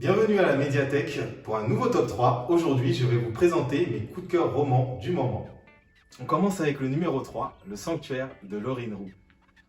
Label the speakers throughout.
Speaker 1: Bienvenue à la médiathèque pour un nouveau top 3. Aujourd'hui, je vais vous présenter mes coups de cœur romans du moment. On commence avec le numéro 3, Le Sanctuaire de Lorine Roux.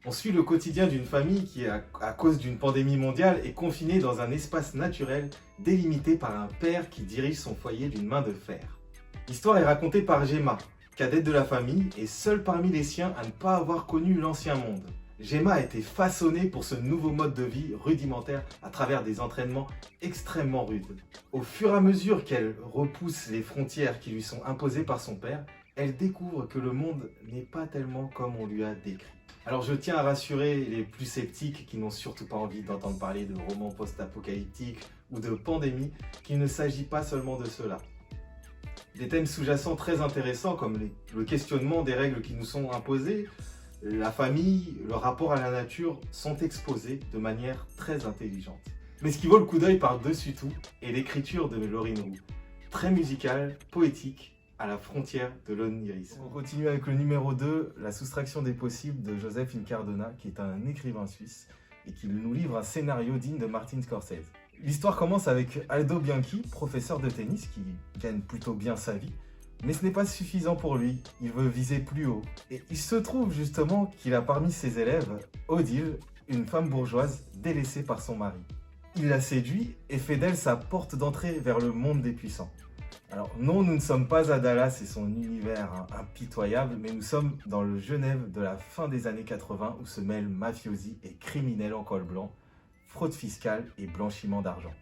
Speaker 1: On suit le quotidien d'une famille qui, à cause d'une pandémie mondiale, est confinée dans un espace naturel délimité par un père qui dirige son foyer d'une main de fer. L'histoire est racontée par Gemma, cadette de la famille et seule parmi les siens à ne pas avoir connu l'ancien monde. Gemma a été façonnée pour ce nouveau mode de vie rudimentaire à travers des entraînements extrêmement rudes. Au fur et à mesure qu'elle repousse les frontières qui lui sont imposées par son père, elle découvre que le monde n'est pas tellement comme on lui a décrit. Alors je tiens à rassurer les plus sceptiques qui n'ont surtout pas envie d'entendre parler de romans post-apocalyptiques ou de pandémie, qu'il ne s'agit pas seulement de cela. Des thèmes sous-jacents très intéressants comme le questionnement des règles qui nous sont imposées, la famille, le rapport à la nature sont exposés de manière très intelligente. Mais ce qui vaut le coup d'œil par-dessus tout est l'écriture de Lorine Roux, très musicale, poétique, à la frontière de l'onirisme. On continue avec le numéro 2, La soustraction des possibles de Joseph Incardona, qui est un écrivain suisse et qui nous livre un scénario digne de Martin Scorsese. L'histoire commence avec Aldo Bianchi, professeur de tennis qui gagne plutôt bien sa vie. Mais ce n'est pas suffisant pour lui, il veut viser plus haut. Et il se trouve justement qu'il a parmi ses élèves Odile, une femme bourgeoise délaissée par son mari. Il la séduit et fait d'elle sa porte d'entrée vers le monde des puissants. Alors non, nous ne sommes pas à Dallas et son univers impitoyable, mais nous sommes dans le Genève de la fin des années 80 où se mêlent mafiosi et criminels en col blanc, fraude fiscale et blanchiment d'argent.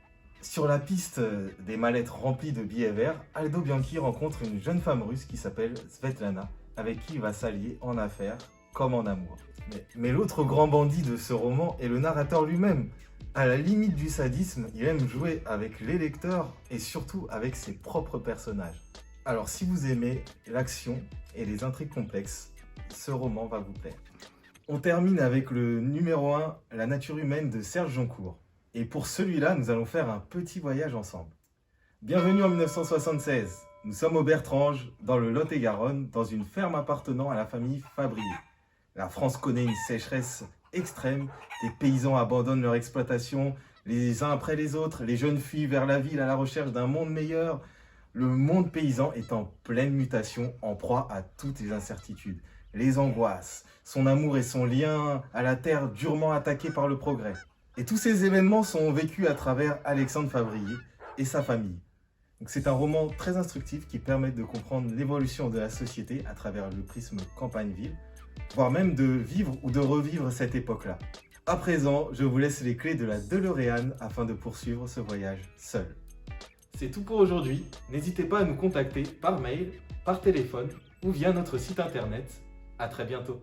Speaker 1: Sur la piste des mallettes remplies de billets verts, Aldo Bianchi rencontre une jeune femme russe qui s'appelle Svetlana, avec qui il va s'allier en affaires comme en amour. Mais l'autre grand bandit de ce roman est le narrateur lui-même. À la limite du sadisme, il aime jouer avec les lecteurs et surtout avec ses propres personnages. Alors si vous aimez l'action et les intrigues complexes, ce roman va vous plaire. On termine avec le numéro 1, La nature humaine de Serge Joncourt. Et pour celui-là, nous allons faire un petit voyage ensemble. Bienvenue en 1976. Nous sommes au Bertrange, dans le Lot-et-Garonne, dans une ferme appartenant à la famille Fabrier. La France connaît une sécheresse extrême, les paysans abandonnent leur exploitation les uns après les autres, les jeunes fuient vers la ville à la recherche d'un monde meilleur. Le monde paysan est en pleine mutation, en proie à toutes les incertitudes, les angoisses, son amour et son lien à la terre durement attaqué par le progrès. Et tous ces événements sont vécus à travers Alexandre Fabrier et sa famille. C'est un roman très instructif qui permet de comprendre l'évolution de la société à travers le prisme campagne-ville, voire même de vivre ou de revivre cette époque-là. À présent, je vous laisse les clés de la DeLorean afin de poursuivre ce voyage seul. C'est tout pour aujourd'hui. N'hésitez pas à nous contacter par mail, par téléphone ou via notre site internet. À très bientôt.